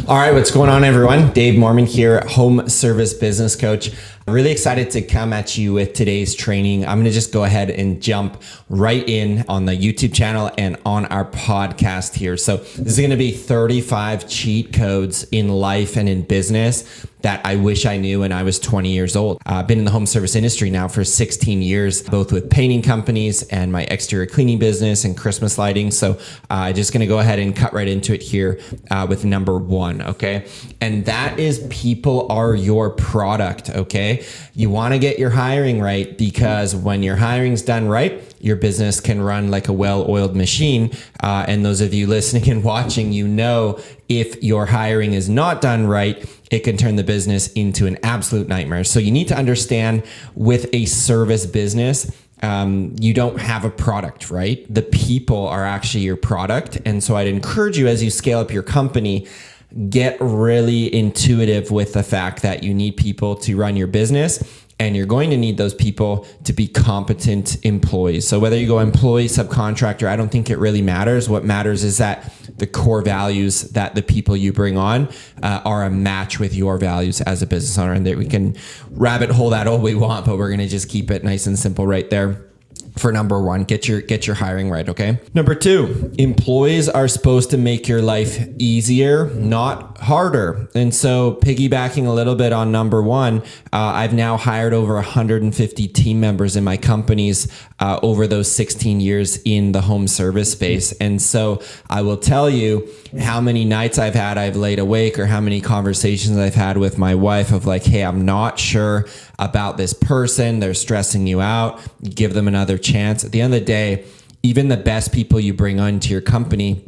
All right, what's going on, everyone? Dave Mormon here, Home Service Business Coach. Really excited to come at you with today's training. I'm going to just go ahead and jump right in on the YouTube channel and on our podcast here. So this is going to be 35 cheat codes in life and in business that I wish I knew when I was 20 years old. I've been in the home service industry now for 16 years, both with painting companies and my exterior cleaning business and Christmas lighting. So I'm just going to go ahead and cut right into it here with number one, okay? And that is people are your product, okay? You want to get your hiring right, because when your hiring's done right, your business can run like a well-oiled machine. And those of you listening and watching, you know, if your hiring is not done right, it can turn the business into an absolute nightmare. So you need to understand, with a service business, you don't have a product, right? The people are actually your product. And so I'd encourage you, as you scale up your company, get really intuitive with the fact that you need people to run your business, and you're going to need those people to be competent employees. So whether you go employee, subcontractor, I don't think it really matters. What matters is that the core values that the people you bring on are a match with your values as a business owner. And that we can rabbit hole that all we want, but we're going to just keep it nice and simple right there. For number one, get your hiring right, okay? Number two, employees are supposed to make your life easier, not harder. And so piggybacking a little bit on number one, I've now hired over 150 team members in my companies over those 16 years in the home service space. And so I will tell you how many nights I've laid awake, or how many conversations I've had with my wife of like, hey, I'm not sure about this person. They're stressing you out. Give them another chance. At the end of the day, even the best people you bring onto your company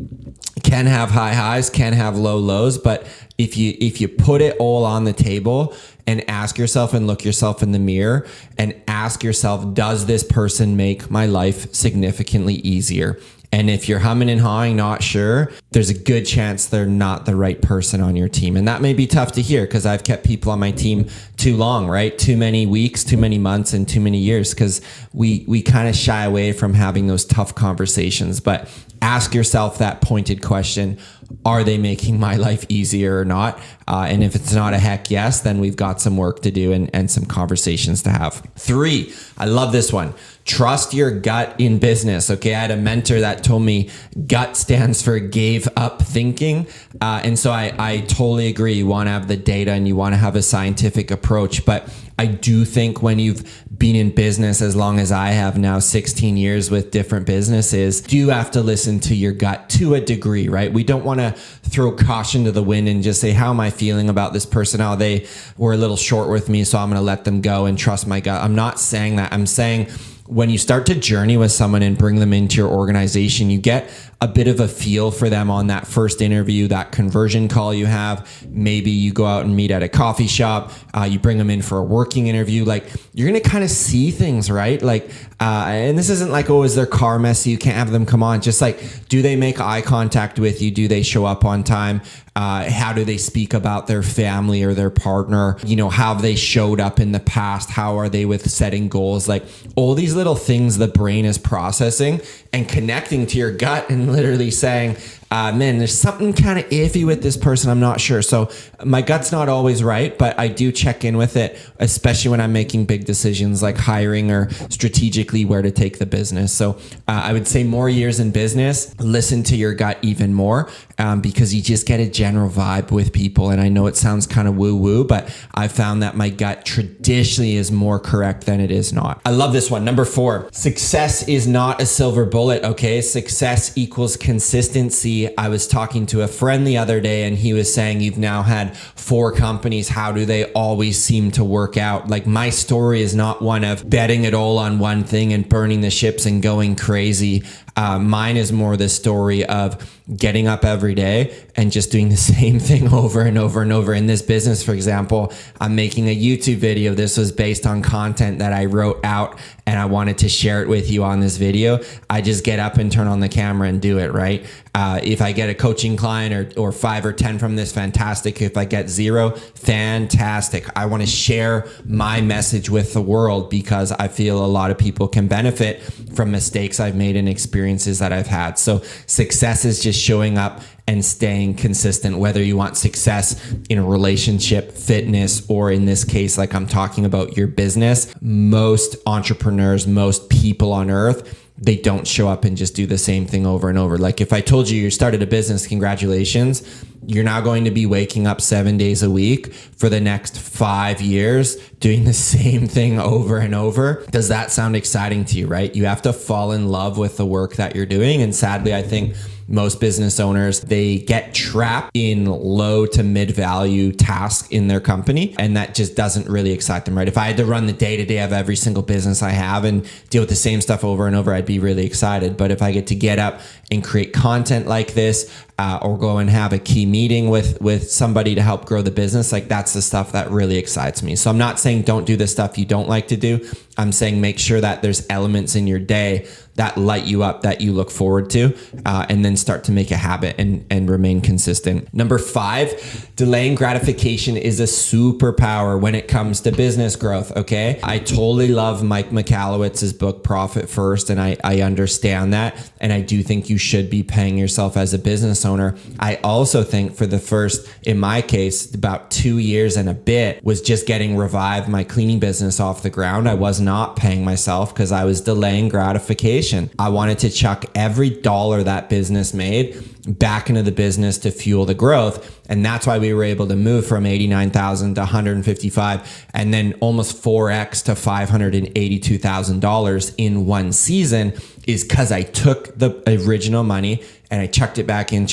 can have high highs, can have low lows. But if you put it all on the table and ask yourself and look yourself in the mirror and ask yourself, does this person make my life significantly easier? And if you're humming and hawing, not sure, there's a good chance they're not the right person on your team. And that may be tough to hear, because I've kept people on my team too long, right? Too many weeks, too many months, and too many years, because we kind of shy away from having those tough conversations. But ask yourself that pointed question: are they making my life easier or not? And if it's not a heck yes, then we've got some work to do and some conversations to have. 3, I love this one. Trust your gut in business. Okay. I had a mentor that told me gut stands for gave up thinking. And so I totally agree. You want to have the data and you want to have a scientific approach. But I do think when you've been in business as long as I have now, 16 years with different businesses, you have to listen to your gut to a degree, right? We don't want to throw caution to the wind and just say, how am I feeling about this person? Oh, they were a little short with me, so I'm going to let them go and trust my gut. I'm not saying that. I'm saying when you start to journey with someone and bring them into your organization, you get a bit of a feel for them on that first interview, that conversion call you have. Maybe you go out and meet at a coffee shop, you bring them in for a working interview. Like, you're going to kind of see things, right? Like, and this isn't like, oh, is their car messy? You can't have them come on. Just like, do they make eye contact with you? Do they show up on time? How do they speak about their family or their partner? You know, how have they showed up in the past? How are they with setting goals? Like, all these little things the brain is processing and connecting to your gut and literally saying, man, there's something kind of iffy with this person. I'm not sure. So my gut's not always right, but I do check in with it, especially when I'm making big decisions like hiring or strategically where to take the business. So I would say more years in business, listen to your gut even more, because you just get a general vibe with people. And I know it sounds kind of woo-woo, but I found that my gut traditionally is more correct than it is not. I love this one. Number 4, success is not a silver bullet, okay? Success equals consistency. I was talking to a friend the other day, and he was saying, you've now had 4 companies. How do they always seem to work out? Like, my story is not one of betting it all on one thing and burning the ships and going crazy. Mine is more the story of getting up every day and just doing the same thing over and over and over. In this business, for example, I'm making a YouTube video. This was based on content that I wrote out, and I wanted to share it with you on this video. I just get up and turn on the camera and do it, right? If I get a coaching client or 5 or 10 from this, fantastic. If I get 0, fantastic. I want to share my message with the world, because I feel a lot of people can benefit from mistakes I've made and experiences experiences that I've had. So success is just showing up and staying consistent, whether you want success in a relationship, fitness, or in this case, like I'm talking about your business. Most entrepreneurs, most people on earth, they don't show up and just do the same thing over and over. Like if I told you started a business, congratulations, you're now going to be waking up 7 days a week for the next 5 years doing the same thing over and over. Does that sound exciting to you, right? You have to fall in love with the work that you're doing. And sadly, I think most business owners, they get trapped in low to mid value tasks in their company. And that just doesn't really excite them, right? If I had to run the day to day of every single business I have and deal with the same stuff over and over, I'd be really excited. But if I get to get up and create content like this, or go and have a key meeting with somebody to help grow the business, like that's the stuff that really excites me. So I'm not saying don't do the stuff you don't like to do. I'm saying make sure that there's elements in your day that light you up, that you look forward to, and then start to make a habit and remain consistent. Number 5, delaying gratification is a superpower when it comes to business growth, okay? I totally love Mike Michalowicz's book, Profit First, and I understand that, and I do think you should be paying yourself as a business owner. I also think for the first, in my case, about 2 years and a bit, was just getting Revive, my cleaning business, off the ground. I was not paying myself because I was delaying gratification. I wanted to chuck every dollar that business made back into the business to fuel the growth. And that's why we were able to move from 89,000 to 155 and then almost 4x to $582,000 in one season, is because I took the original money and I chucked it back in.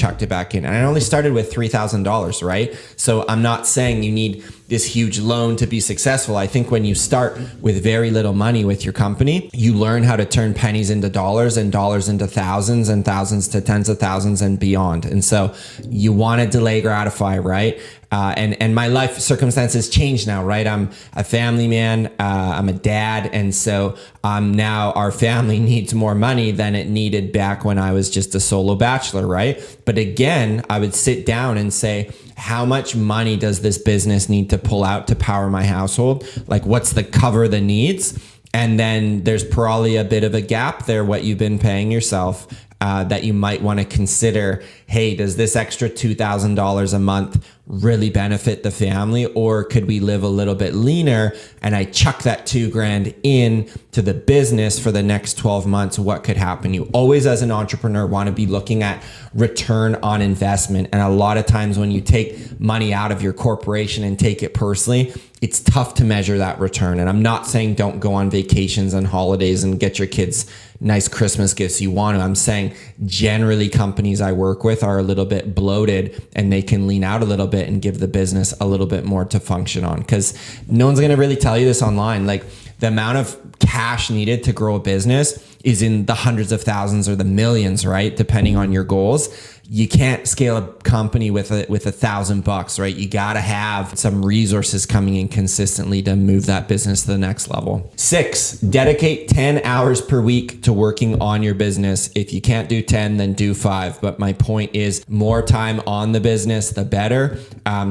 And I only started with $3,000, right? So I'm not saying you need this huge loan to be successful. I think when you start with very little money with your company, you learn how to turn pennies into dollars and dollars into thousands and thousands to tens of thousands and beyond. And so you want to delay gratify, right? And my life circumstances change now, right? I'm a family man, I'm a dad. And so now our family needs more money than it needed back when I was just a solo bachelor, right? But again, I would sit down and say, how much money does this business need to pull out to power my household? Like what's the cover the needs? And then there's probably a bit of a gap there, what you've been paying yourself, that you might want to consider. Hey, does this extra $2,000 a month really benefit the family, or could we live a little bit leaner and I chuck that $2,000 in to the business for the next 12 months? What could happen? You always, as an entrepreneur, want to be looking at return on investment. And a lot of times when you take money out of your corporation and take it personally, it's tough to measure that return. And I'm not saying don't go on vacations and holidays and get your kids nice Christmas gifts you want to. I'm saying generally companies I work with are a little bit bloated and they can lean out a little bit and give the business a little bit more to function on, because no one's going to really tell you this online. Like the amount of cash needed to grow a business is in the hundreds of thousands or the millions, right? Depending on your goals. You can't scale a company with $1,000, right? You got to have some resources coming in consistently to move that business to the next level. 6, dedicate 10 hours per week to working on your business. If you can't do 10, then do 5. But my point is more time on the business, the better.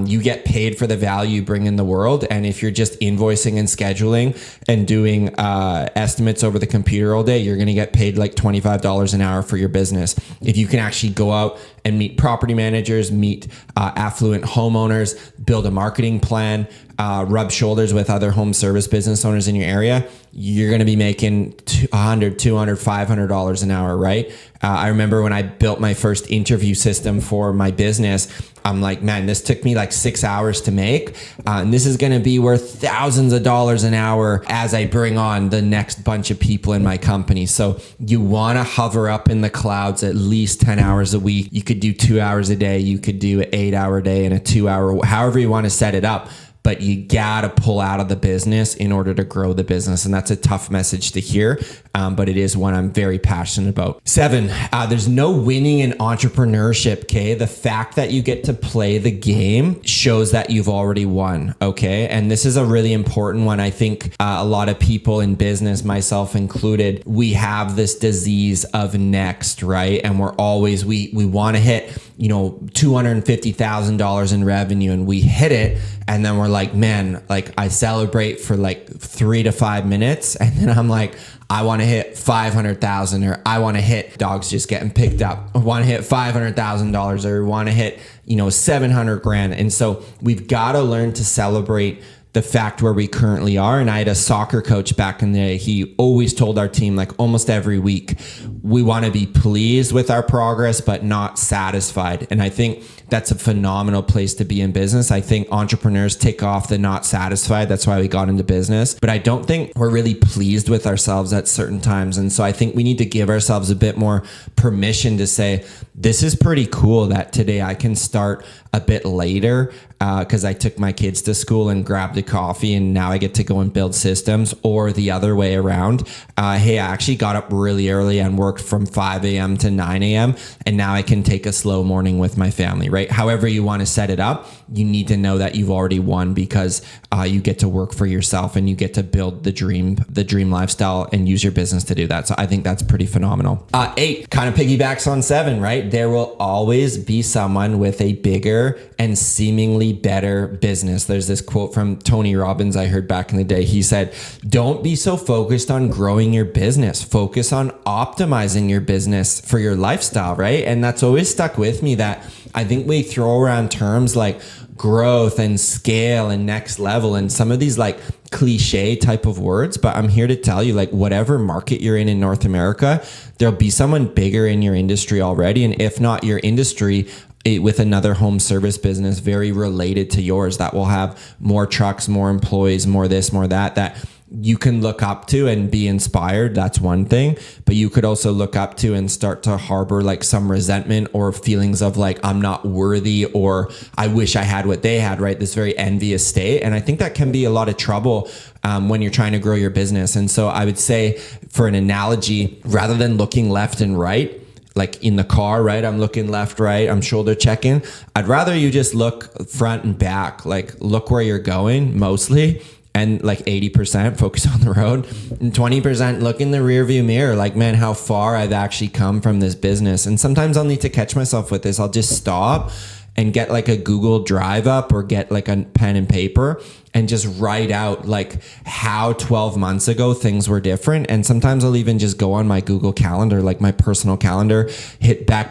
You get paid for the value you bring in the world. And if you're just invoicing and scheduling and doing estimates over the computer all day, you're going to get paid like $25 an hour for your business. If you can actually go out and meet property managers, meet affluent homeowners, build a marketing plan, rub shoulders with other home service business owners in your area, you're going to be making $100, $200, $500 an hour, right? I remember when I built my first interview system for my business, I'm like, man, this took me like 6 hours to make. And this is going to be worth thousands of dollars an hour as I bring on the next bunch of people in my company. So you want to hover up in the clouds at least 10 hours a week. You could do 2 hours a day. You could do an 8-hour day and a 2-hour, however you want to set it up. But you got to pull out of the business in order to grow the business. And that's a tough message to hear, but it is one I'm very passionate about. 7, there's no winning in entrepreneurship, okay? The fact that you get to play the game shows that you've already won, okay? And this is a really important one. I think a lot of people in business, myself included, we have this disease of next, right? And we're always, we want to hit, $250,000 in revenue, and we hit it. And then we're like, man, like I celebrate for like 3 to 5 minutes. And then I'm like, I want to hit 500,000, or I want to hit dogs just getting picked up. I want to hit $500,000, or want to hit, 700 grand. And so we've got to learn to celebrate the fact where we currently are. And I had a soccer coach back in the day. He always told our team, like almost every week, we want to be pleased with our progress, but not satisfied. And I think that's a phenomenal place to be in business. I think entrepreneurs take off the not satisfied. That's why we got into business. But I don't think we're really pleased with ourselves at certain times. And so I think we need to give ourselves a bit more permission to say, this is pretty cool that today I can start a bit later because I took my kids to school and grabbed a coffee, and now I get to go and build systems. Or the other way around. Hey, I actually got up really early and worked from 5 a.m. to 9 a.m. and now I can take a slow morning with my family, right? However you want to set it up, you need to know that you've already won because you get to work for yourself and you get to build the dream lifestyle and use your business to do that. So I think that's pretty phenomenal. 8 kind of piggybacks on 7, right? There will always be someone with a bigger and seemingly better business. There's this quote from Tony Robbins I heard back in the day. He said, don't be so focused on growing your business. Focus on optimizing your business for your lifestyle, right? And that's always stuck with me, that I think we throw around terms like growth and scale and next level and some of these like cliche type of words, but I'm here to tell you, like whatever market you're in North America, there'll be someone bigger in your industry already. And if not your industry, with another home service business very related to yours that will have more trucks, more employees, more this, more that you can look up to and be inspired. That's one thing. But you could also look up to and start to harbor like some resentment or feelings of like, I'm not worthy, or I wish I had what they had, right? This very envious state. And I think that can be a lot of trouble when you're trying to grow your business. And so I would say, for an analogy, rather than looking left and right, like in the car, right? I'm looking left, right. I'm shoulder checking. I'd rather you just look front and back, like look where you're going mostly. And like 80% focus on the road, and 20% look in the rear view mirror. Like, man, how far I've actually come from this business. And sometimes I'll need to catch myself with this. I'll just stop and get like a Google Drive up, or get like a pen and paper and just write out like how 12 months ago things were different. And sometimes I'll even just go on my Google Calendar, like my personal calendar, hit back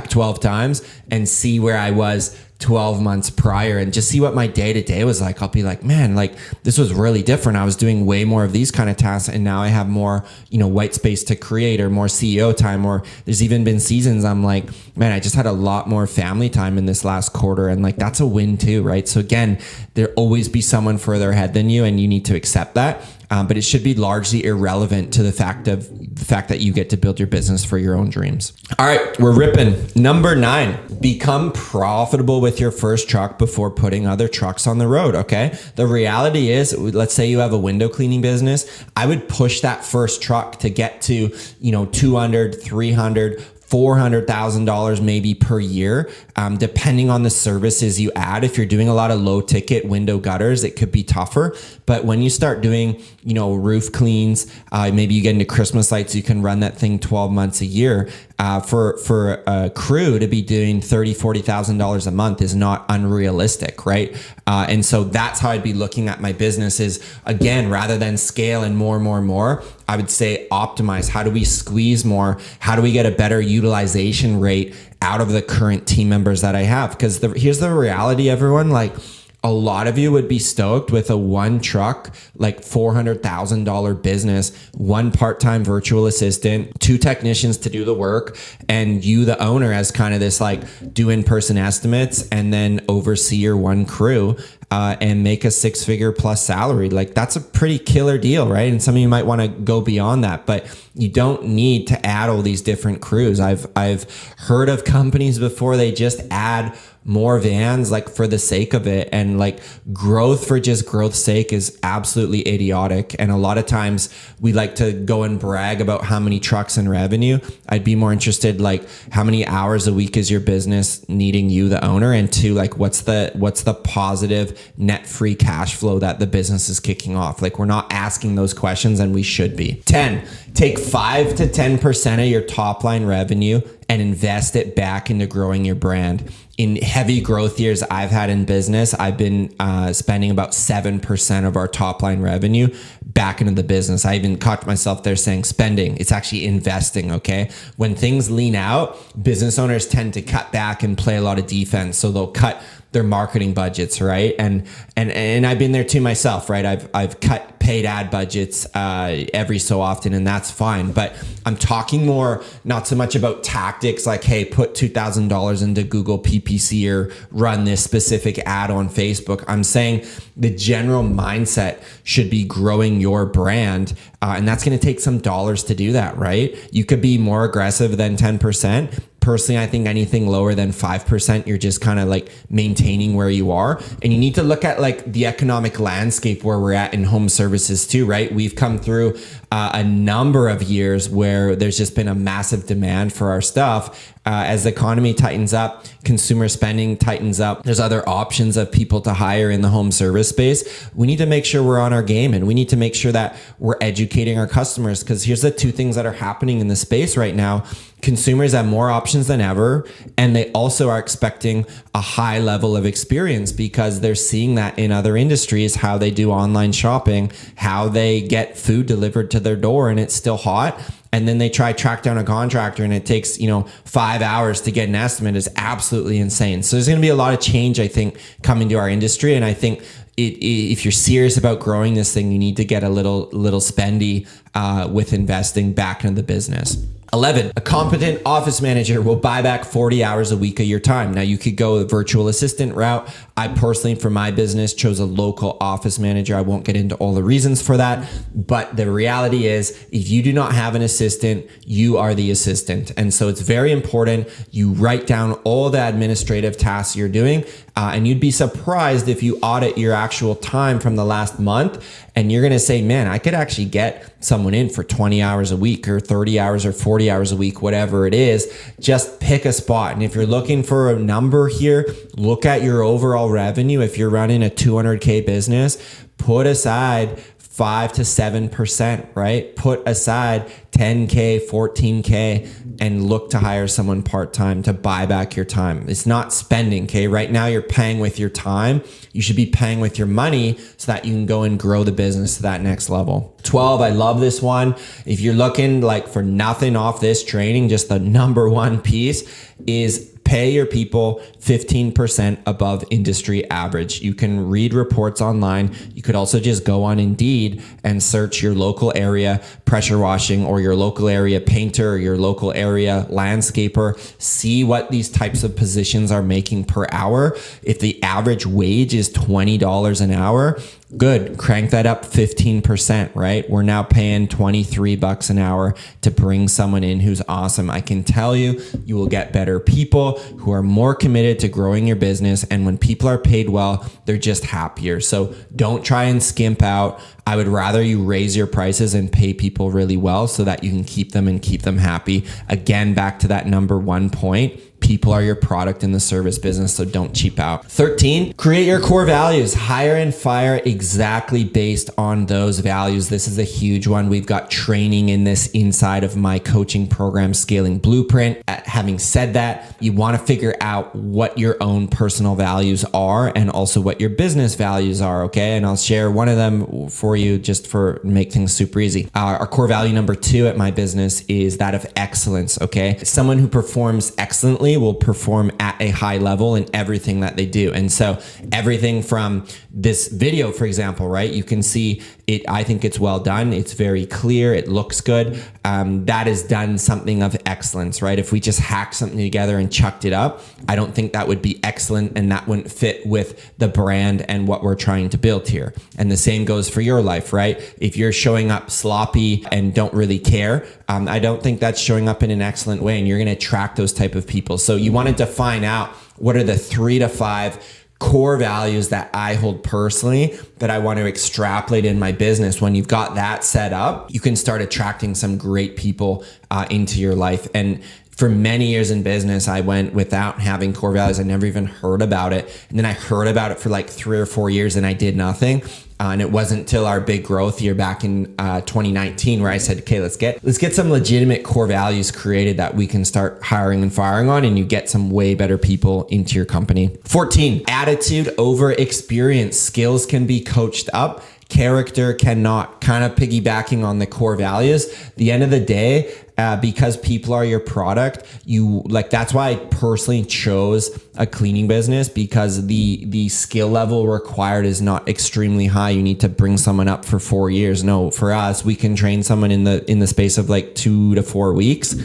12 times and see where I was 12 months prior, and just see what my day-to-day was like. I'll be like, man, like this was really different. I was doing way more of these kind of tasks, and now I have more, white space to create, or more CEO time. Or there's even been seasons I'm like, man, I just had a lot more family time in this last quarter, and like that's a win too, right? So again, there'll always be someone further ahead than you, and you need to accept that. But it should be largely irrelevant to the fact that you get to build your business for your own dreams. All right, we're ripping. Number 9, become profitable with your first truck before putting other trucks on the road. Okay. The reality is, let's say you have a window cleaning business. I would push that first truck to get to, $200,000, $300,000, $400,000 maybe per year, depending on the services you add. If you're doing a lot of low ticket window gutters, it could be tougher. But when you start doing, roof cleans, maybe you get into Christmas lights, you can run that thing 12 months a year. For a crew to be doing $30,000, $40,000 a month is not unrealistic, right? And so that's how I'd be looking at my business is, again, rather than scale and more, I would say optimize. How do we squeeze more? How do we get a better utilization rate out of the current team members that I have? Because here's the reality, everyone. Like, a lot of you would be stoked with a one truck, like $400,000 business, one part-time virtual assistant, 2 technicians to do the work, and you, the owner, as kind of this like do in-person estimates and then oversee your one crew and make a 6-figure plus salary. Like that's a pretty killer deal, right? And some of you might want to go beyond that, but you don't need to add all these different crews. I've heard of companies before, they just add more vans like for the sake of it, and like growth for just growth's sake is absolutely idiotic. And a lot of times we like to go and brag about how many trucks and revenue. I'd be more interested like how many hours a week is your business needing you, the owner, and 2, like what's the positive net free cash flow that the business is kicking off. Like we're not asking those questions, and we should be. 10, take 5 to 10% of your top line revenue and invest it back into growing your brand. in heavy growth years I've had in business, I've been spending about 7% of our top line revenue back into the business. I even caught myself there saying spending. It's actually investing, okay? When things lean out, business owners tend to cut back and play a lot of defense. So they'll cut their marketing budgets, right? And I've been there too myself, right? I've cut paid ad budgets every so often, and that's fine. But I'm talking more, not so much about tactics like, hey, put $2,000 into Google PPC or run this specific ad on Facebook. I'm saying the general mindset should be growing your brand, and that's going to take some dollars to do that, right? You could be more aggressive than 10%. Personally, I think anything lower than 5%, you're just kind of like maintaining where you are. And you need to look at like the economic landscape where we're at in home services too, right? We've come through a number of years where there's just been a massive demand for our stuff. As the economy tightens up, consumer spending tightens up, there's other options of people to hire in the home service space. We need to make sure we're on our game, and we need to make sure that we're educating our customers, because here's the two things that are happening in the space right now. Consumers have more options than ever, and they also are expecting a high level of experience because they're seeing that in other industries, how they do online shopping, how they get food delivered to their door and it's still hot. And then they track down a contractor and it takes, 5 hours to get an estimate is absolutely insane. So there's going to be a lot of change, I think, coming to our industry. And I think if you're serious about growing this thing, you need to get a little spendy with investing back into the business. 11, a competent office manager will buy back 40 hours a week of your time. Now, you could go the virtual assistant route. I personally, for my business, chose a local office manager. I won't get into all the reasons for that, but the reality is if you do not have an assistant, you are the assistant. And so it's very important you write down all the administrative tasks you're doing, and you'd be surprised if you audit your actual time from the last month and you're going to say, man, I could actually get someone in for 20 hours a week or 30 hours or 40 hours a week, whatever it is. Just pick a spot. And if you're looking for a number here, look at your overall revenue. If you're running a 200K business, put aside 5 to 7%, right? Put aside 10K, 14K, and look to hire someone part-time to buy back your time. It's not spending, okay? Right now you're paying with your time. You should be paying with your money so that you can go and grow the business to that next level. 12, I love this one. If you're looking like for nothing off this training, just the number one piece is pay your people 15% above industry average. You can read reports online. You could also just go on Indeed and search your local area pressure washing or your local area painter or your local area landscaper. See what these types of positions are making per hour. If the average wage is $20 an hour, good. Crank that up 15%, right? We're now paying $23 an hour to bring someone in who's awesome. I can tell you, you will get better people who are more committed to growing your business. And when people are paid well, they're just happier. So don't try and skimp out. I would rather you raise your prices and pay people really well so that you can keep them and keep them happy. Again, back to that number one point. People are your product in the service business, so don't cheap out. 13, create your core values. Hire and fire exactly based on those values. This is a huge one. We've got training in this inside of my coaching program, Scaling Blueprint. Having said that, you want to figure out what your own personal values are and also what your business values are, okay? And I'll share one of them for you just for make things super easy. Our core value number 2 at my business is that of excellence, okay? Someone who performs excellently will perform at a high level in everything that they do. And so everything from this video, for example, right? You can see it. I think it's well done. It's very clear. It looks good. That is done something of excellence, right? If we just hacked something together and chucked it up, I don't think that would be excellent and that wouldn't fit with the brand and what we're trying to build here. And the same goes for your life, right? If you're showing up sloppy and don't really care, I don't think that's showing up in an excellent way, and you're going to attract those type of people. So you want to define out what are the 3 to 5 core values that I hold personally that I want to extrapolate in my business. When you've got that set up, you can start attracting some great people into your life. And For many years in business, I went without having core values. I never even heard about it. And then I heard about it for like 3 or 4 years and I did nothing. And it wasn't until our big growth year back in 2019 where I said, okay, let's get some legitimate core values created that we can start hiring and firing on, and you get some way better people into your company. 14, attitude over experience. Skills can be coached up. Character cannot. Kind of piggybacking on the core values. The end of the day, because people are your product, that's why I personally chose a cleaning business, because the skill level required is not extremely high. You need to bring someone up for 4 years. No, for us, we can train someone in the space of like 2 to 4 weeks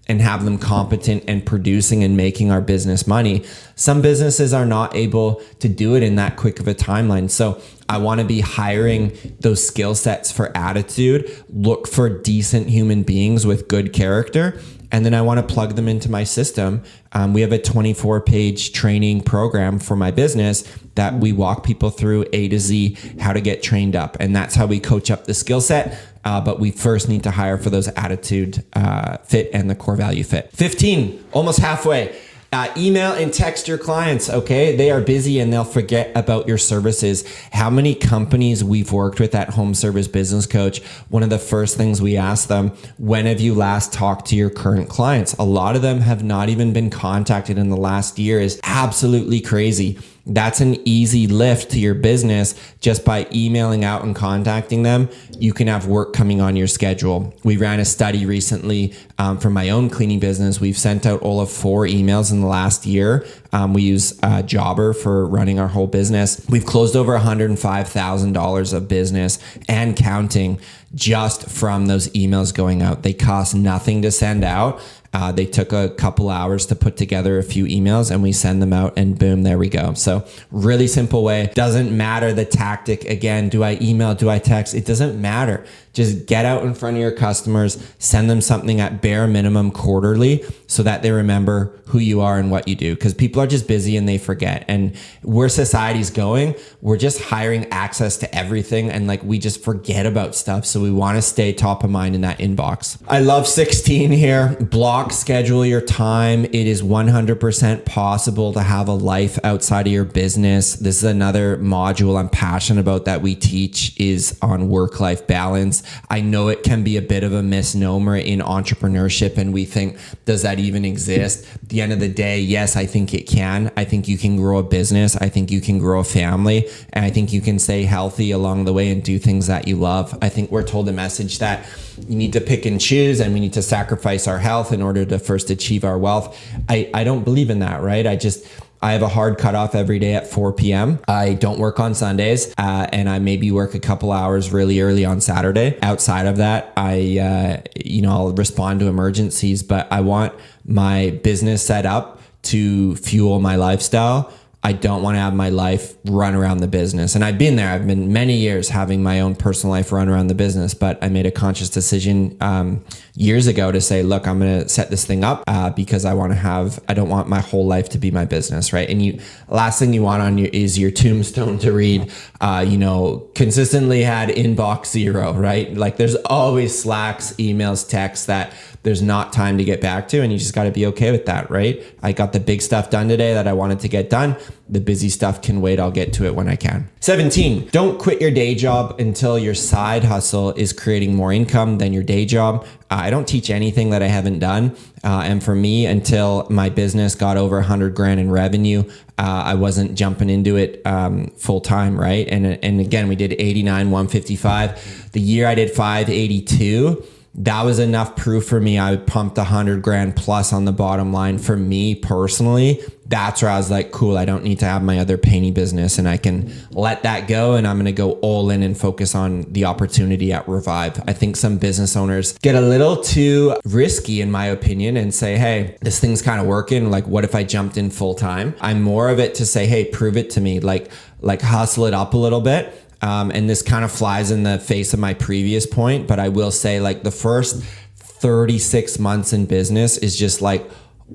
and have them competent and producing and making our business money. Some businesses are not able to do it in that quick of a timeline. So I want to be hiring those skill sets for attitude, look for decent human beings with good character, and then I want to plug them into my system. We have a 24-page training program for my business that we walk people through A to Z, how to get trained up. And that's how we coach up the skill set. But we first need to hire for those attitude fit and the core value fit. 15, almost halfway. Email and text your clients, okay? They are busy and they'll forget about your services. How many companies we've worked with at Home Service Business Coach, one of the first things we ask them, when have you last talked to your current clients? A lot of them have not even been contacted in the last year. Is absolutely crazy. That's an easy lift to your business. Just by emailing out and contacting them, you can have work coming on your schedule. We ran a study recently for my own cleaning business. We've sent out all of 4 emails in the last year. We use Jobber for running our whole business. We've closed over $105,000 of business and counting just from those emails going out. They cost nothing to send out. They took a couple hours to put together a few emails and we send them out and boom, there we go. So really simple way. Doesn't matter the tactic. Again, do I email? Do I text? It doesn't matter. Just get out in front of your customers, send them something at bare minimum quarterly so that they remember who you are and what you do. Because people are just busy and they forget. And where society's going, we're just hiring access to everything and we just forget about stuff. So we want to stay top of mind in that inbox. I love 16 here. Block, schedule your time. It is 100% possible to have a life outside of your business. This is another module I'm passionate about that we teach, is on work-life balance. I know it can be a bit of a misnomer in entrepreneurship and we think, does that even exist? At the end of the day, yes, I think it can. I think you can grow a business. I think you can grow a family. And I think you can stay healthy along the way and do things that you love. I think we're told a message that you need to pick and choose and we need to sacrifice our health in order to first achieve our wealth. I don't believe in that, right? I have a hard cutoff every day at 4 p.m. I don't work on Sundays, and I maybe work a couple hours really early on Saturday. Outside of that, I'll respond to emergencies, but I want my business set up to fuel my lifestyle. I don't want to have my life run around the business. And I've been there. I've been many years having my own personal life run around the business, but I made a conscious decision years ago to say, look, I'm going to set this thing up because I don't want my whole life to be my business, right? And last thing you want on is your tombstone to read, consistently had inbox 0, right? There's always Slacks, emails, texts that there's not time to get back to, and you just got to be okay with that, right? I got the big stuff done today that I wanted to get done. The busy stuff can wait. I'll get to it when I can. 17, don't quit your day job until your side hustle is creating more income than your day job. I don't teach anything that I haven't done. And for me, until my business got over 100 grand in revenue, I wasn't jumping into it full time, right? And again, we did 89, 155. The year I did 582, that was enough proof for me. I pumped 100 grand plus on the bottom line. For me personally, that's where I was like, cool, I don't need to have my other painting business and I can let that go. And I'm going to go all in and focus on the opportunity at Revive. I think some business owners get a little too risky, in my opinion, and say, hey, this thing's kind of working. What if I jumped in full time? I'm more of it to say, hey, prove it to me, like hustle it up a little bit. And this kind of flies in the face of my previous point, but I will say the first 36 months in business is just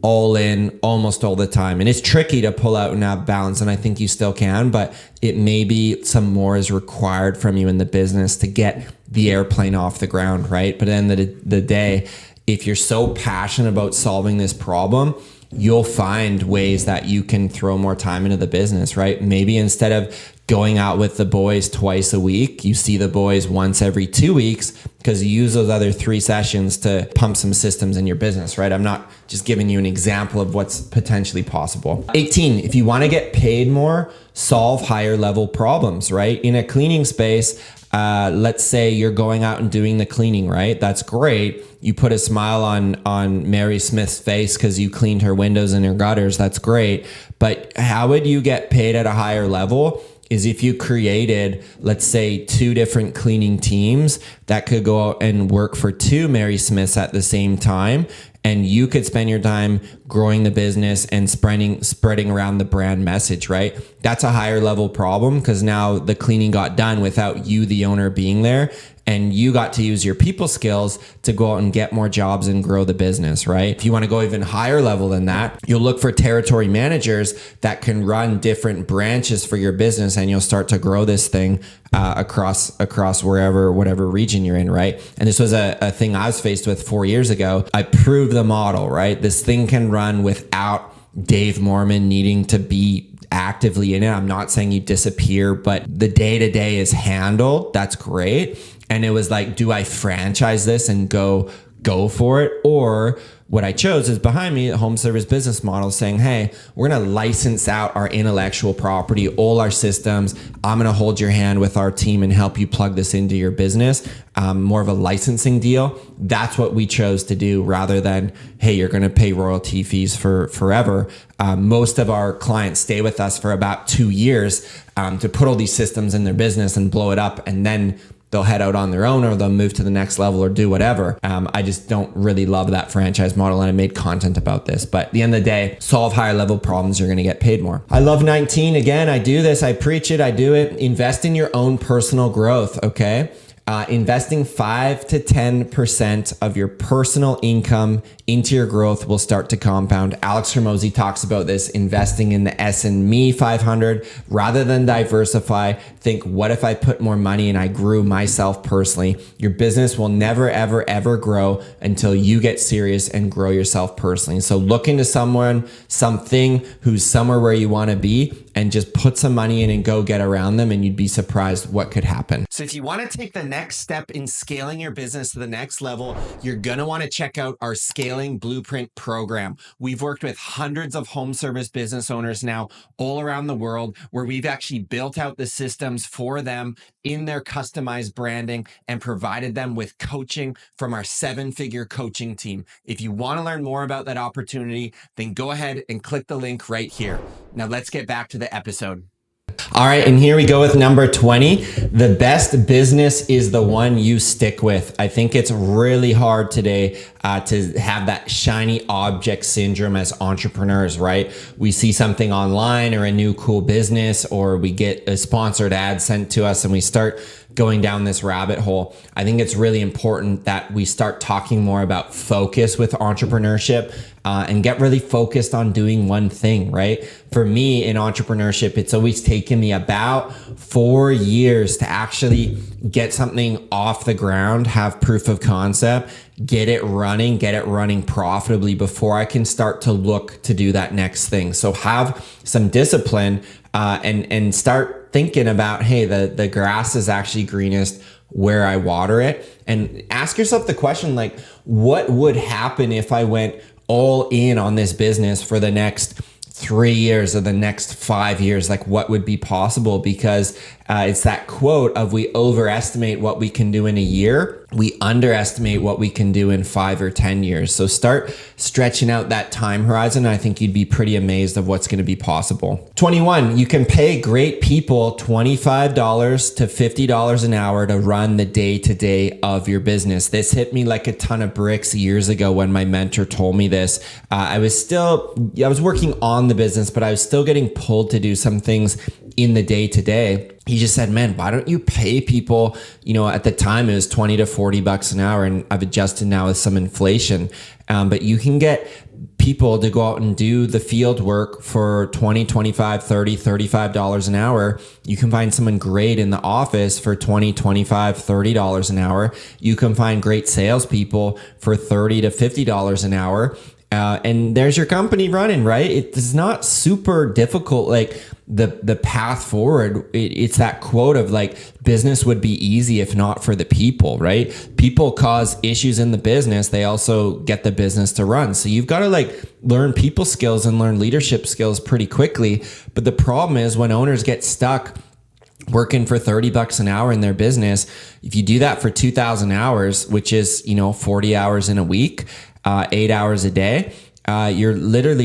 all in almost all the time. And it's tricky to pull out and have balance. And I think you still can, but it may be some more is required from you in the business to get the airplane off the ground, right? But at the end of the day, if you're so passionate about solving this problem, you'll find ways that you can throw more time into the business, right? Maybe instead of going out with the boys twice a week, you see the boys once every 2 weeks, because you use those other 3 sessions to pump some systems in your business, right? I'm not just giving you an example of what's potentially possible. 18, if you want to get paid more, solve higher level problems, right? In a cleaning space, let's say you're going out and doing the cleaning, right? That's great. You put a smile on Mary Smith's face because you cleaned her windows and her gutters. That's great. But how would you get paid at a higher level is if you created, let's say, 2 different cleaning teams that could go out and work for 2 Mary Smiths at the same time. And you could spend your time growing the business and spreading around the brand message, right? That's a higher level problem because now the cleaning got done without you, the owner, being there. And you got to use your people skills to go out and get more jobs and grow the business, right? If you want to go even higher level than that, you'll look for territory managers that can run different branches for your business, and you'll start to grow this thing across whatever region you're in, right? And this was a thing I was faced with 4 years ago. I proved the model, right? This thing can run without Dave Moorman needing to be actively in it. I'm not saying you disappear, but the day-to-day is handled. That's great. And it was like, do I franchise this and go for it? Or what I chose is behind me, a home service business model saying, hey, we're going to license out our intellectual property, all our systems. I'm going to hold your hand with our team and help you plug this into your business. More of a licensing deal. That's what we chose to do rather than, hey, you're going to pay royalty fees for forever. Most of our clients stay with us for about 2 years to put all these systems in their business and blow it up, and then they'll head out on their own or they'll move to the next level or do whatever. I just don't really love that franchise model, and I made content about this. But at the end of the day, solve higher level problems, you're gonna get paid more. I love 19. Again, I do this, I preach it, I do it. Invest in your own personal growth, okay? Investing 5 to 10% of your personal income into your growth will start to compound. Alex Hormozi talks about this, investing in the S&P 500 rather than diversify. Think, what if I put more money and I grew myself personally? Your business will never, ever, ever grow until you get serious and grow yourself personally. So look into something who's somewhere where you want to be, and just put some money in and go get around them, and you'd be surprised what could happen. So if you want to take the next step in scaling your business to the next level, you're going to want to check out our Scaling Blueprint program. We've worked with hundreds of home service business owners now all around the world, where we've actually built out the systems for them in their customized branding and provided them with coaching from our 7-figure coaching team. If you want to learn more about that opportunity, then go ahead and click the link right here. Now let's get back to the episode. All right, and here we go with number 20. The best business is the one you stick with. I think it's really hard today to have that shiny object syndrome as entrepreneurs, right? We see something online or a new cool business, or we get a sponsored ad sent to us and we start going down this rabbit hole. I think it's really important that we start talking more about focus with entrepreneurship and get really focused on doing one thing, right? For me in entrepreneurship, it's always taken me about 4 years to actually get something off the ground, have proof of concept, get it running profitably before I can start to look to do that next thing. So have some discipline and start thinking about, hey, the grass is actually greenest where I water it. And ask yourself the question, like, what would happen if I went all in on this business for the next 3 years or the next 5 years? Like, what would be possible? Because it's that quote of, we overestimate what we can do in a year, we underestimate what we can do in 5 or 10 years. So start stretching out that time horizon. I think you'd be pretty amazed of what's going to be possible. 21, you can pay great people $25 to $50 an hour to run the day-to-day of your business. This hit me like a ton of bricks years ago when my mentor told me this. I was working on the business, but I was still getting pulled to do some things in the day-to-day. He just said, man, why don't you pay people, at the time it was 20 to 40 bucks an hour, and I've adjusted now with some inflation. But you can get people to go out and do the field work for 20, 25, 30, $35 an hour. You can find someone great in the office for 20, 25, $30 an hour. You can find great salespeople for $30 to $50 an hour. And there's your company running, right? It's not super difficult. Like the path forward, it's that quote of like, business would be easy if not for the people, right? People cause issues in the business. They also get the business to run. So you've got to like learn people skills and learn leadership skills pretty quickly. But the problem is when owners get stuck working for $30 an hour in their business, if you do that for 2,000 hours, which is, 40 hours in a week, 8 hours a day, you're literally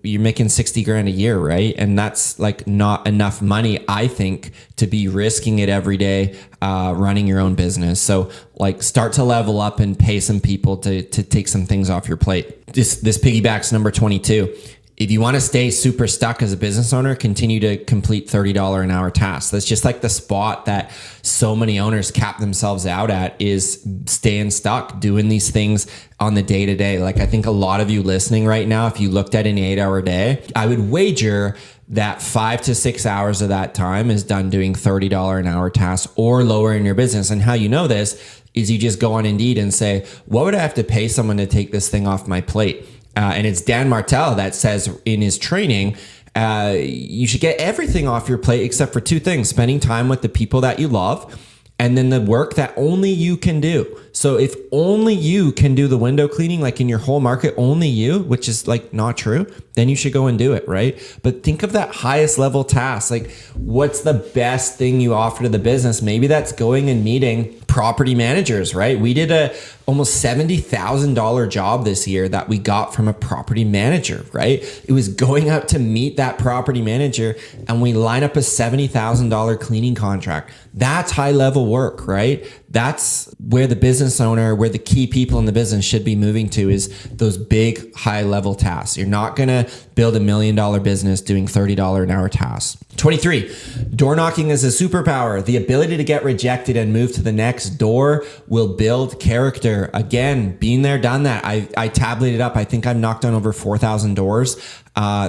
you're making 60 grand a year, right? And that's like not enough money, I think, to be risking it every day, running your own business. So like start to level up and pay some people to take some things off your plate. This piggybacks number 22. If you want to stay super stuck as a business owner, continue to complete $30 an hour tasks. That's just like the spot that so many owners cap themselves out at, is staying stuck doing these things on the day to day. Like I think a lot of you listening right now, if you looked at an 8-hour day, I would wager that 5 to 6 hours of that time is done doing $30 an hour tasks or lower in your business. And how you know this is you just go on Indeed and say, what would I have to pay someone to take this thing off my plate? And it's Dan Martell that says in his training, you should get everything off your plate except for 2 things: spending time with the people that you love, and then the work that only you can do. So if only you can do the window cleaning, like in your whole market, only you, which is like not true, then you should go and do it, right? But think of that highest level task. Like what's the best thing you offer to the business? Maybe that's going and meeting property managers, right? We did a almost $70,000 job this year that we got from a property manager, right? It was going out to meet that property manager and we line up a $70,000 cleaning contract. That's high level work, right? That's where the business owner, where the key people in the business should be moving to, is those big high level tasks. You're not going to build $1 million business doing $30 an hour tasks. 23, door knocking is a superpower. The ability to get rejected and move to the next door will build character. Again, been there, done that. I tabulated up. I think I've knocked on over 4,000 doors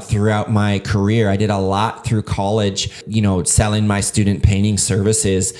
throughout my career. I did a lot through college, selling my student painting services,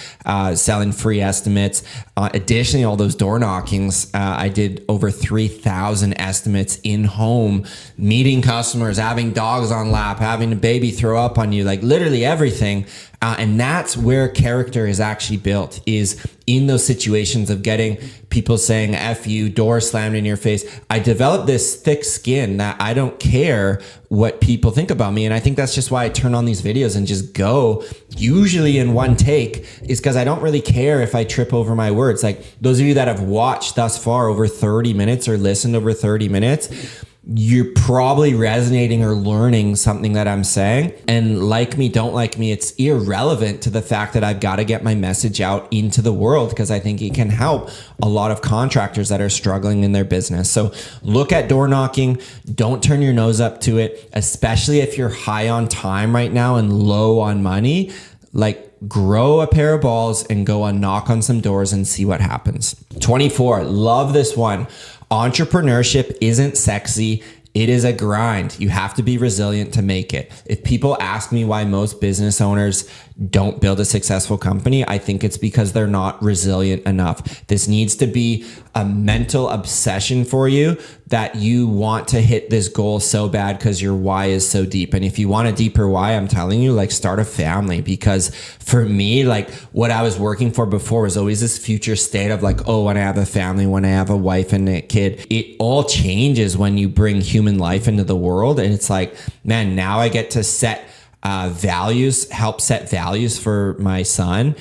selling free estimates. Additionally, all those door knockings, I did over 3,000 estimates in home, meeting customers, having dogs on lap, having a baby throw up on you, like literally everything. And that's where character is actually built, is in those situations of getting people saying F you, door slammed in your face. I developed this thick skin that I don't care what people think about me. And I think that's just why I turn on these videos and just go, usually in one take, is because I don't really care if I trip over my words. Like those of you that have watched thus far over 30 minutes or listened over 30 minutes, you're probably resonating or learning something that I'm saying. And like me, don't like me, it's irrelevant to the fact that I've got to get my message out into the world, because I think it can help a lot of contractors that are struggling in their business. So look at door knocking. Don't turn your nose up to it, especially if you're high on time right now and low on money. Like grow a pair of balls and go and knock on some doors and see what happens. 24, love this one. Entrepreneurship isn't sexy. It is a grind. You have to be resilient to make it. If people ask me why most business owners don't build a successful company, I think it's because they're not resilient enough. This needs to be a mental obsession for you, that you want to hit this goal so bad because your why is so deep. And if you want a deeper why, I'm telling you, like start a family. Because for me, like what I was working for before was always this future state of like, oh, when I have a family, when I have a wife and a kid. It all changes when you bring human life into the world. And it's like, man, now I get to set values, help set values for my son.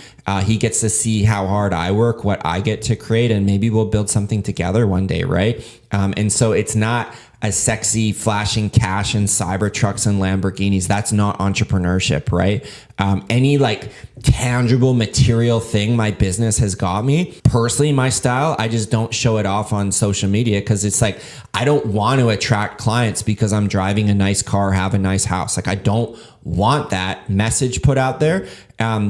He gets to see how hard I work, what I get to create, and maybe we'll build something together one day, right? And so it's not a sexy flashing cash and cyber trucks and Lamborghinis. That's not entrepreneurship, right? Any like tangible material thing my business has got me, personally, my style, I just don't show it off on social media, because it's like, I don't want to attract clients because I'm driving a nice car, have a nice house. Like I don't want that message put out there,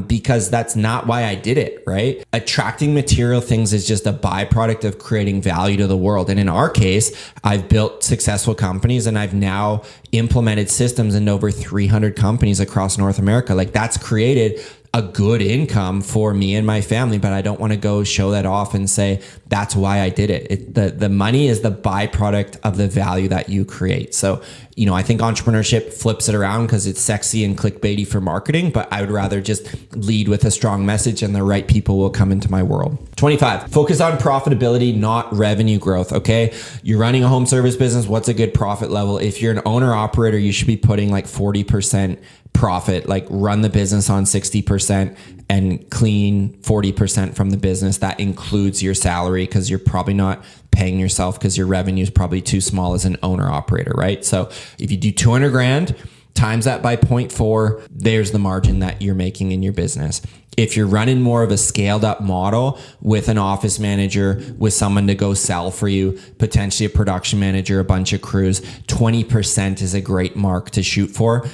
because that's not why I did it, right? Attracting material things is just a byproduct of creating value to the world. And in our case, I've built successful companies and I've now implemented systems in over 300 companies across North America. Like, that's created a good income for me and my family, but I don't want to go show that off and say that's why I did it. The money is the byproduct of the value that you create. So, I think entrepreneurship flips it around because it's sexy and clickbaity for marketing, but I would rather just lead with a strong message and the right people will come into my world. 25, focus on profitability, not revenue growth. Okay. You're running a home service business. What's a good profit level? If you're an owner operator, you should be putting like 40% profit, like run the business on 60% and clean 40% from the business. That includes your salary because you're probably not paying yourself because your revenue is probably too small as an owner operator, right? So if you do 200 grand, times that by 0.4, there's the margin that you're making in your business. If you're running more of a scaled up model with an office manager, with someone to go sell for you, potentially a production manager, a bunch of crews, 20% is a great mark to shoot for.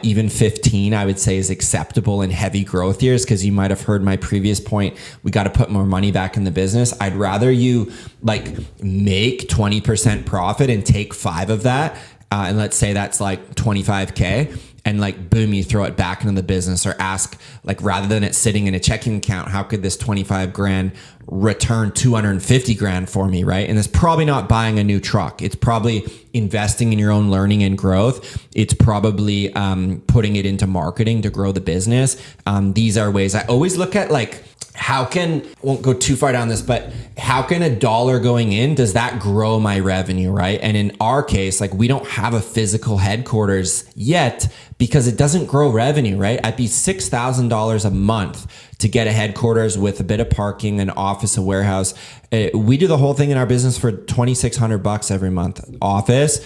Even 15, I would say, is acceptable in heavy growth years, because you might have heard my previous point. We got to put more money back in the business. I'd rather you like make 20% profit and take 5 of that. And let's say that's like 25K, and like, boom, you throw it back into the business, or ask, like, rather than it sitting in a checking account, how could this 25 grand return 250 grand for me, right? And it's probably not buying a new truck. It's probably investing in your own learning and growth. It's probably putting it into marketing to grow the business. These are ways I always look at, like, won't go too far down this, but how can $1 going in, does that grow my revenue, right? And in our case, like, we don't have a physical headquarters yet because it doesn't grow revenue, right? I'd be $6,000 a month to get a headquarters with a bit of parking, an office, a warehouse. We do the whole thing in our business for $2,600 every month. Office,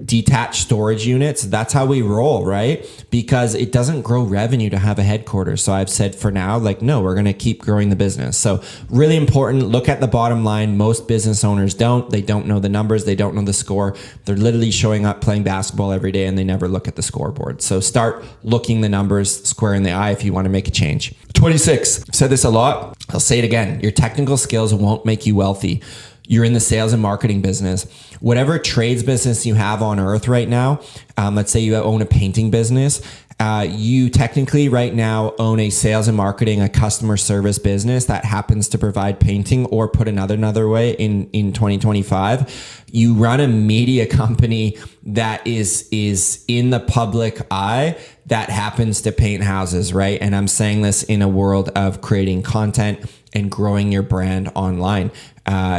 detached storage units. That's how we roll, right? Because it doesn't grow revenue to have a headquarters. So I've said for now, like, no, we're going to keep growing the business. So really important. Look at the bottom line. Most business owners don't. They don't know the numbers. They don't know the score. They're literally showing up playing basketball every day and they never look at the scoreboard. So start looking the numbers square in the eye if you want to make a change. 26. I've said this a lot. I'll say it again. Your technical skills won't make you wealthy. You're in the sales and marketing business. Whatever trades business you have on earth right now, let's say you own a painting business, you technically right now own a sales and marketing, a customer service business that happens to provide painting, or put another way, in 2025, you run a media company that is in the public eye that happens to paint houses, right? And I'm saying this in a world of creating content and growing your brand online.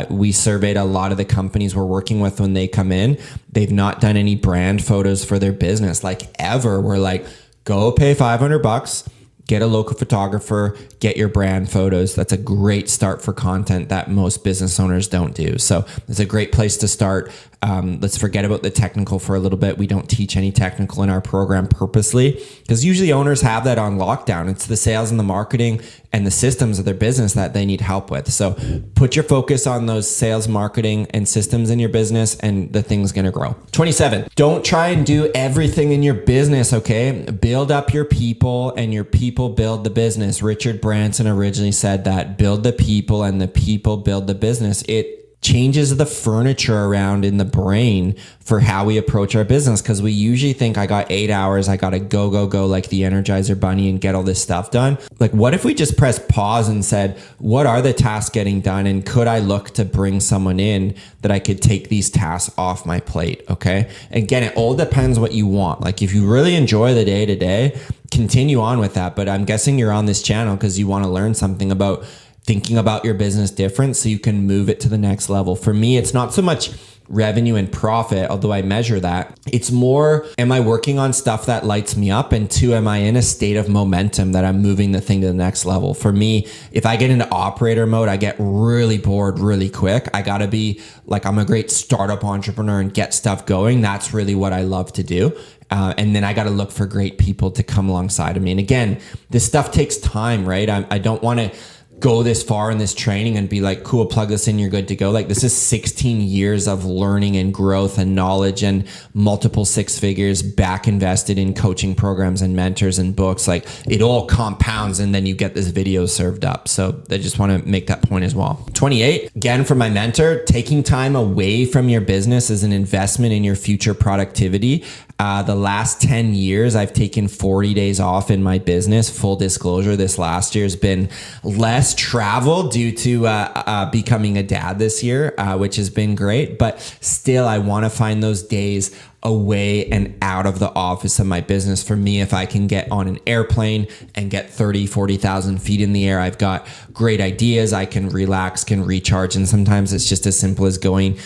We surveyed a lot of the companies we're working with when they come in. They've not done any brand photos for their business, like, ever. We're like, go pay $500, get a local photographer, get your brand photos. That's a great start for content that most business owners don't do. So it's a great place to start. Let's forget about the technical for a little bit. We don't teach any technical in our program purposely, because usually owners have that on lockdown. It's the sales and the marketing and the systems of their business that they need help with. So put your focus on those sales, marketing, and systems in your business, and the thing's going to grow. 27, don't try and do everything in your business, okay? Build up your people, and your people build the business. Richard Branson originally said that, build the people and the people build the business. It changes the furniture around in the brain for how we approach our business, because we usually think, I got 8 hours, I got to go like the Energizer Bunny and get all this stuff done. Like, what if we just pressed pause and said, what are the tasks getting done, and could I look to bring someone in that I could take these tasks off my plate? Okay. Again, it all depends what you want. Like, if you really enjoy the day to day, continue on with that. But I'm guessing you're on this channel because you want to learn something about thinking about your business different so you can move it to the next level. For me, it's not so much revenue and profit, although I measure that. It's more, am I working on stuff that lights me up? And 2, am I in a state of momentum that I'm moving the thing to the next level? For me, if I get into operator mode, I get really bored really quick. I got to be like, I'm a great startup entrepreneur and get stuff going. That's really what I love to do. And then I got to look for great people to come alongside of me. And again, this stuff takes time, right? I don't want to go this far in this training and be like, cool, plug this in, you're good to go. Like, this is 16 years of learning and growth and knowledge and multiple six figures back invested in coaching programs and mentors and books. Like, it all compounds, and then you get this video served up. So I just want to make that point as well. 28, again, for my mentor, taking time away from your business is an investment in your future productivity. The last 10 years, I've taken 40 days off in my business. Full disclosure, this last year has been less travel due to becoming a dad this year, which has been great. But still, I want to find those days away and out of the office of my business. For me, if I can get on an airplane and get 30, 40,000 feet in the air, I've got great ideas. I can relax, can recharge. And sometimes it's just as simple as going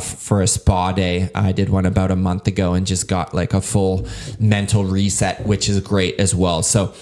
for a spa day. I did one about a month ago and just got like a full mental reset, which is great as well. So,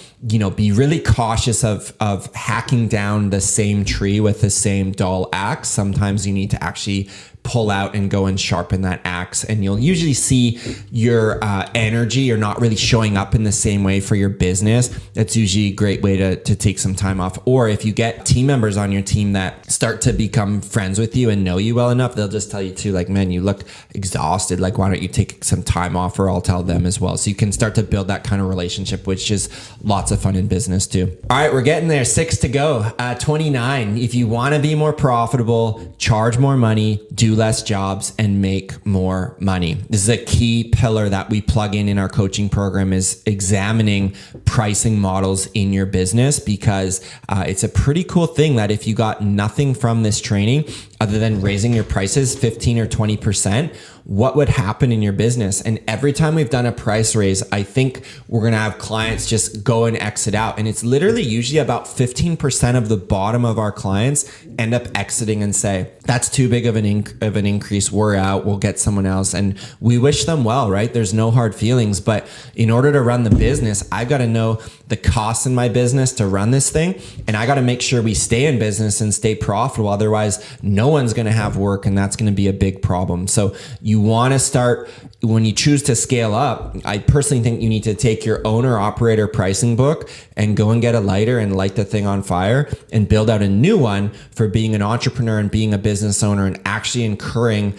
be really cautious of hacking down the same tree with the same dull axe. Sometimes you need to actually pull out and go and sharpen that axe, and you'll usually see your energy, you're not really showing up in the same way for your business. That's usually a great way to take some time off. Or if you get team members on your team that start to become friends with you and know you well enough, they'll just tell you too, like, man, you look exhausted. Like, why don't you take some time off? Or I'll tell them as well. So you can start to build that kind of relationship, which is lots of fun in business too. All right, we're getting there. 6 to go. 29. If you want to be more profitable, charge more money, do less jobs, and make more money. This is a key pillar that we plug in our coaching program, is examining pricing models in your business, because it's a pretty cool thing that if you got nothing from this training other than raising your prices 15 or 20%, what would happen in your business? And every time we've done a price raise, I think we're going to have clients just go and exit out. And it's literally usually about 15% of the bottom of our clients end up exiting and say, that's too big of an increase. We're out. We'll get someone else. And we wish them well, right? There's no hard feelings. But in order to run the business, I've got to know the costs in my business to run this thing. And I got to make sure we stay in business and stay profitable. Otherwise, no one's going to have work, and that's going to be a big problem. So you want to start, when you choose to scale up, I personally think you need to take your owner operator pricing book and go and get a lighter and light the thing on fire and build out a new one for being an entrepreneur and being a business owner and actually incurring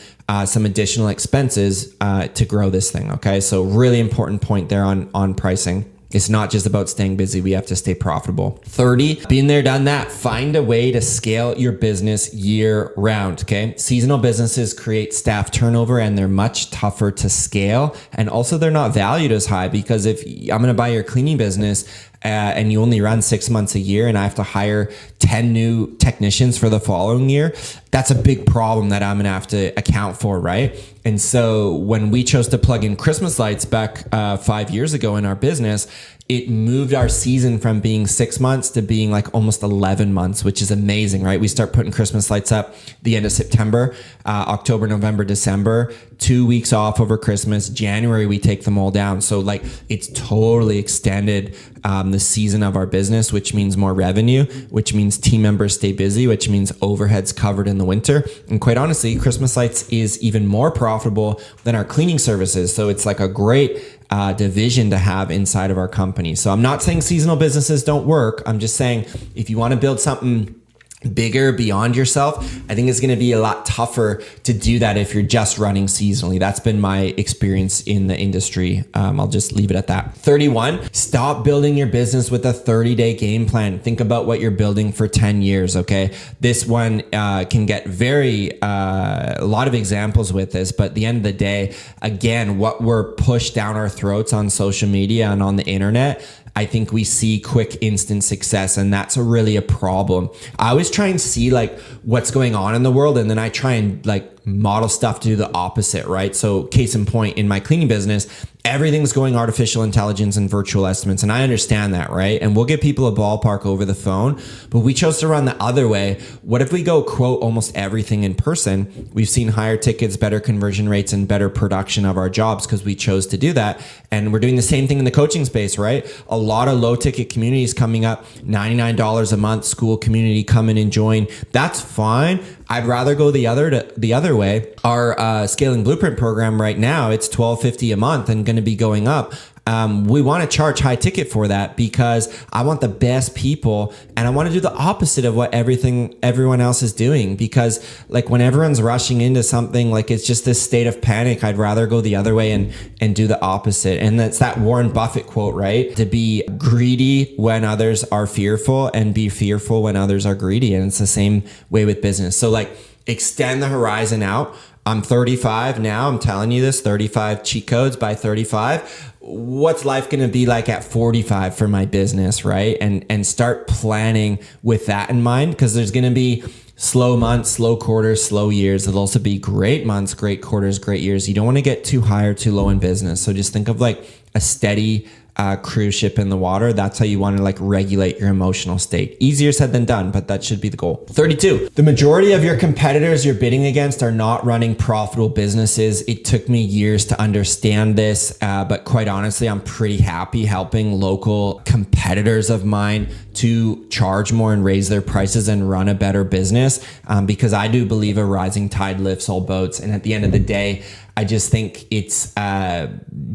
some additional expenses to grow this thing. Okay. So really important point there on pricing. It's not just about staying busy. We have to stay profitable. 30, been there, done that. Find a way to scale your business year round, okay? Seasonal businesses create staff turnover, and they're much tougher to scale. And also they're not valued as high, because if I'm going to buy your cleaning business and you only run 6 months a year and I have to hire 10 new technicians for the following year, that's a big problem that I'm going to have to account for, right? And so when we chose to plug in Christmas lights back 5 years ago in our business, it moved our season from being 6 months to being like almost 11 months, which is amazing, right? We start putting Christmas lights up the end of September, October, November, December, 2 weeks off over Christmas. January, we take them all down. So like, it's totally extended the season of our business, which means more revenue, which means team members stay busy, which means overheads covered in the winter. And quite honestly, Christmas lights is even more profitable than our cleaning services. So it's like a great division to have inside of our company. So I'm not saying seasonal businesses don't work. I'm just saying, if you want to build something bigger beyond yourself, I think it's going to be a lot tougher to do that if you're just running seasonally. That's been my experience in the industry. I'll just leave it at that. 31, stop building your business with a 30-day game plan. Think about what you're building for 10 years, okay? This one can get a lot of examples with this, but at the end of the day, again, what we're pushed down our throats on social media and on the internet, I think we see quick instant success, and that's really a problem. I always try and see like what's going on in the world, and then I try and like model stuff to do the opposite, right? So case in point, in my cleaning business, everything's going artificial intelligence and virtual estimates. And I understand that, right? And we'll give people a ballpark over the phone, but we chose to run the other way. What if we go quote almost everything in person? We've seen higher tickets, better conversion rates, and better production of our jobs because we chose to do that. And we're doing the same thing in the coaching space, right? A lot of low ticket communities coming up, $99 a month, school community, come in and join. That's fine. I'd rather go the other way. Our Scaling Blueprint program right now, it's $12.50 a month and going to be going up. we want to charge high ticket for that because I want the best people, and I want to do the opposite of what everyone else is doing. Because like when everyone's rushing into something, like it's just this state of panic, I'd rather go the other way and do the opposite. And that's that Warren Buffett quote, right? To be greedy when others are fearful and be fearful when others are greedy. And it's the same way with business. So like extend the horizon out. I'm 35 now. I'm telling you this, 35 cheat codes by 35. What's life going to be like at 45 for my business, right? And start planning with that in mind, because there's going to be slow months, slow quarters, slow years. There'll also be great months, great quarters, great years. You don't want to get too high or too low in business. So just think of like a steady cruise ship in the water. That's how you want to like regulate your emotional state. Easier said than done, but that should be the goal. 32. The majority of your competitors you're bidding against are not running profitable businesses. It took me years to understand this, but quite honestly, I'm pretty happy helping local competitors of mine to charge more and raise their prices and run a better business, because I do believe a rising tide lifts all boats. And at the end of the day, I just think it's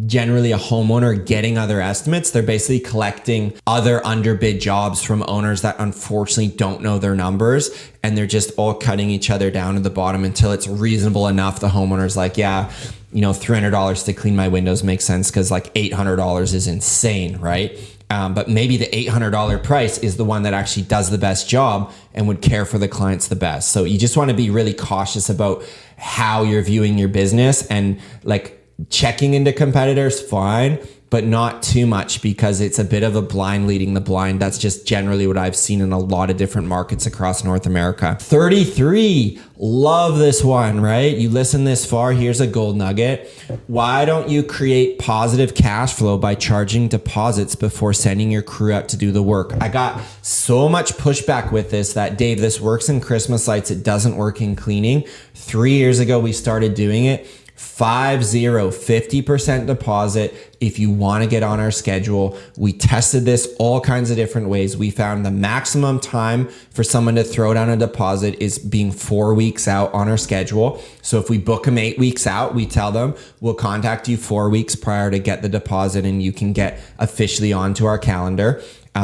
generally a homeowner getting other estimates. They're basically collecting other underbid jobs from owners that unfortunately don't know their numbers, and they're just all cutting each other down to the bottom until it's reasonable enough. The homeowner's like, yeah, you know, $300 to clean my windows makes sense because like $800 is insane, right? But maybe the $800 price is the one that actually does the best job and would care for the clients the best. So you just want to be really cautious about how you're viewing your business, and like checking into competitors, fine, but not too much, because it's a bit of a blind leading the blind. That's just generally what I've seen in a lot of different markets across North America. 33, love this one, right? You listen this far, here's a gold nugget. Why don't you create positive cash flow by charging deposits before sending your crew out to do the work? I got so much pushback with this that, Dave, this works in Christmas lights, it doesn't work in cleaning. 3 years ago, we started doing it. 50% deposit if you want to get on our schedule. We tested this all kinds of different ways. We found the maximum time for someone to throw down a deposit is being 4 weeks out on our schedule. So if we book them 8 weeks out, we tell them we'll contact you 4 weeks prior to get the deposit, and you can get officially onto our calendar.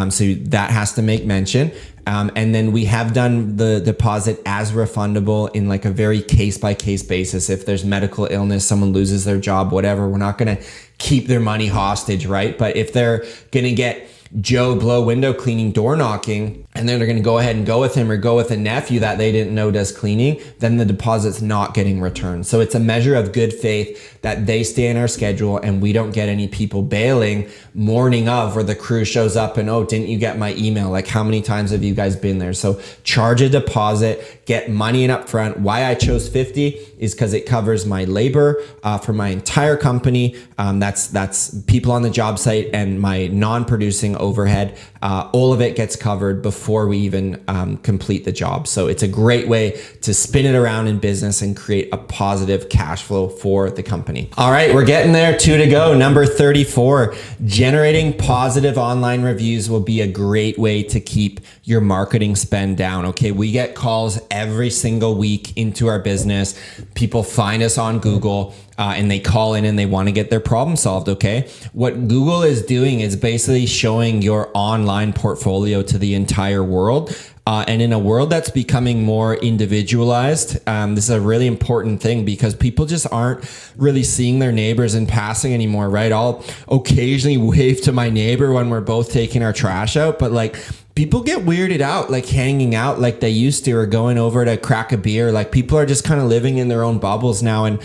So that has to make mention. And then we have done the deposit as refundable in like a very case-by-case basis. If there's medical illness, someone loses their job, whatever, we're not going to keep their money hostage, right? But if they're going to get Joe Blow window cleaning, door knocking, and then they're going to go ahead and go with him or go with a nephew that they didn't know does cleaning, then the deposit's not getting returned. So it's a measure of good faith that they stay in our schedule and we don't get any people bailing morning of, where the crew shows up and, oh, didn't you get my email? Like, how many times have you guys been there? So charge a deposit, get money in up front. Why I chose 50 is because it covers my labor for my entire company. That's people on the job site and my non-producing overhead. All of it gets covered before we even complete the job. So it's a great way to spin it around in business and create a positive cash flow for the company. All right, we're getting there. 2 to go. Number 34, generating positive online reviews will be a great way to keep your marketing spend down. Okay, we get calls every single week into our business. People find us on Google and they call in and they want to get their problem solved. Okay, what Google is doing is basically showing your online portfolio to the entire world. And in a world that's becoming more individualized, this is a really important thing because people just aren't really seeing their neighbors in passing anymore, right? I'll occasionally wave to my neighbor when we're both taking our trash out, but like, people get weirded out, like hanging out like they used to, or going over to crack a beer. Like, people are just kind of living in their own bubbles now. And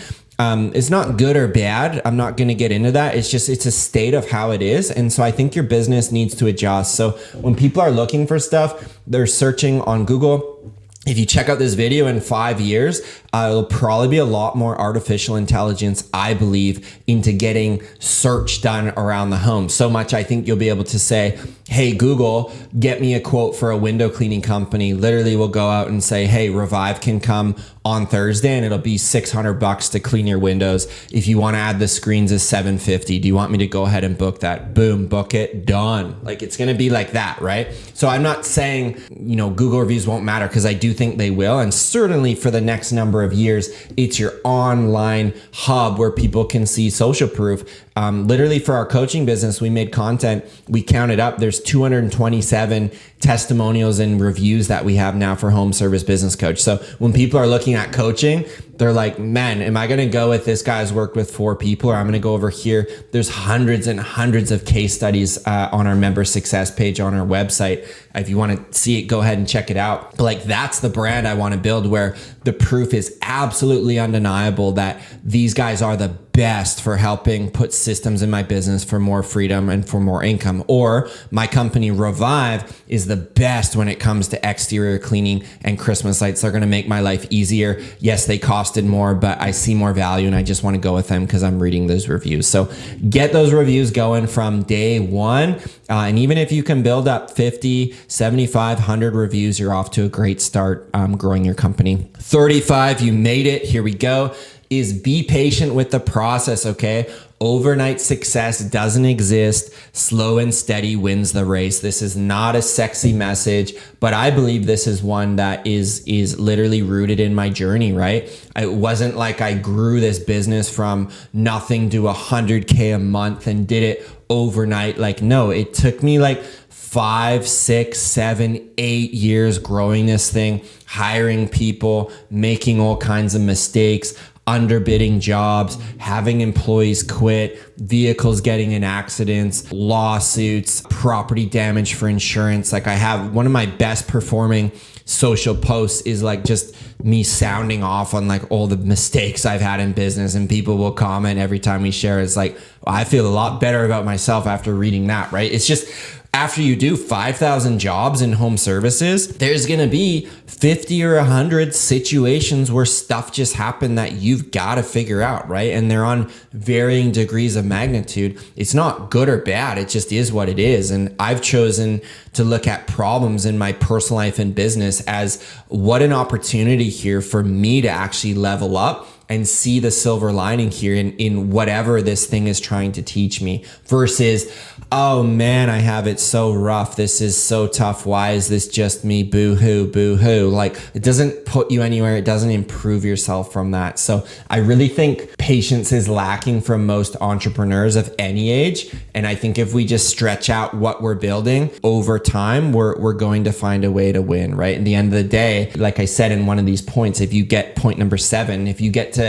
it's not good or bad. I'm not going to get into that. It's just, it's a state of how it is. And so I think your business needs to adjust. So when people are looking for stuff, they're searching on Google. If you check out this video in 5 years, it'll probably be a lot more artificial intelligence, I believe, into getting search done around the home. So much, I think you'll be able to say, hey, Google, get me a quote for a window cleaning company. Literally, we'll go out and say, hey, Revive can come on Thursday and it'll be $600 to clean your windows. If you want to add the screens is $750. Do you want me to go ahead and book that? Boom, book it, done. Like, it's going to be like that, right? So I'm not saying, Google reviews won't matter, because I do think they will. And certainly for the next number number of years. It's your online hub where people can see social proof. Literally for our coaching business, we made content. We counted up. There's 227 testimonials and reviews that we have now for Home Service Business Coach. So when people are looking at coaching, they're like, man, am I going to go with this guy's worked with 4 people, or I'm going to go over here? There's hundreds and hundreds of case studies on our member success page on our website. If you want to see it, go ahead and check it out. But like, that's the brand I want to build, where the proof is absolutely undeniable that these guys are the best for helping put systems in my business for more freedom and for more income. Or my company Revive is the best when it comes to exterior cleaning and Christmas lights. They're going to make my life easier. Yes, they costed more, but I see more value and I just want to go with them because I'm reading those reviews. So get those reviews going from day one. And even if you can build up 50, 75, 100 reviews, you're off to a great start growing your company. 35, you made it. Here we go. Is be patient with the process, okay? Overnight success doesn't exist. Slow and steady wins the race. This is not a sexy message, but I believe this is one that is literally rooted in my journey, right? It wasn't like I grew this business from nothing to 100K a month and did it overnight. Like, no, it took me like 5, 6, 7, 8 years growing this thing, hiring people, making all kinds of mistakes, underbidding jobs, having employees quit, vehicles getting in accidents, lawsuits, property damage for insurance. Like, I have one of my best performing social posts is like just me sounding off on like all the mistakes I've had in business, and people will comment every time we share. It's like, I feel a lot better about myself after reading that, right? It's just, after you do 5,000 jobs in home services, there's going to be 50 or 100 situations where stuff just happened that you've got to figure out, right? And they're on varying degrees of magnitude. It's not good or bad. It just is what it is. And I've chosen to look at problems in my personal life and business as what an opportunity here for me to actually level up and see the silver lining here in whatever this thing is trying to teach me, versus, oh man, I have it so rough. This is so tough. Why is this just me? Boo hoo, boo hoo. Like, it doesn't put you anywhere. It doesn't improve yourself from that. So I really think patience is lacking from most entrepreneurs of any age. And I think if we just stretch out what we're building over time, we're going to find a way to win, right? At the end of the day, like I said in one of these points, if you get point number 7, if you get to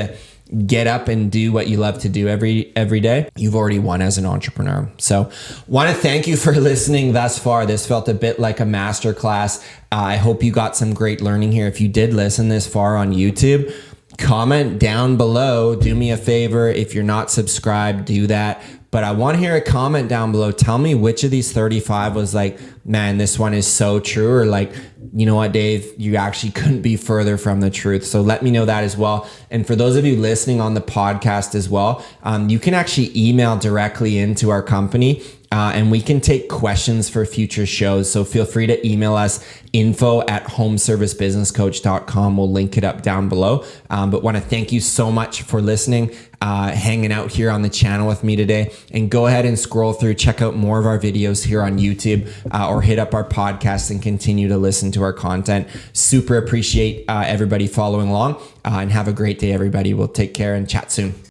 get up and do what you love to do every day, you've already won as an entrepreneur. So want to thank you for listening thus far. This felt a bit like a masterclass. I hope you got some great learning here. If you did listen this far on YouTube, comment down below. Do me a favor. If you're not subscribed, do that. But I want to hear a comment down below. Tell me which of these 35 was like, man, this one is so true, or like, you know what, Dave, you actually couldn't be further from the truth. So let me know that as well. And for those of you listening on the podcast as well, you can actually email directly into our company. And we can take questions for future shows. So feel free to email us info@homeservicebusinesscoach.com. We'll link it up down below. But want to thank you so much for listening, hanging out here on the channel with me today. And go ahead and scroll through, check out more of our videos here on YouTube, or hit up our podcast and continue to listen to our content. Super appreciate everybody following along, and have a great day, everybody. We'll take care and chat soon.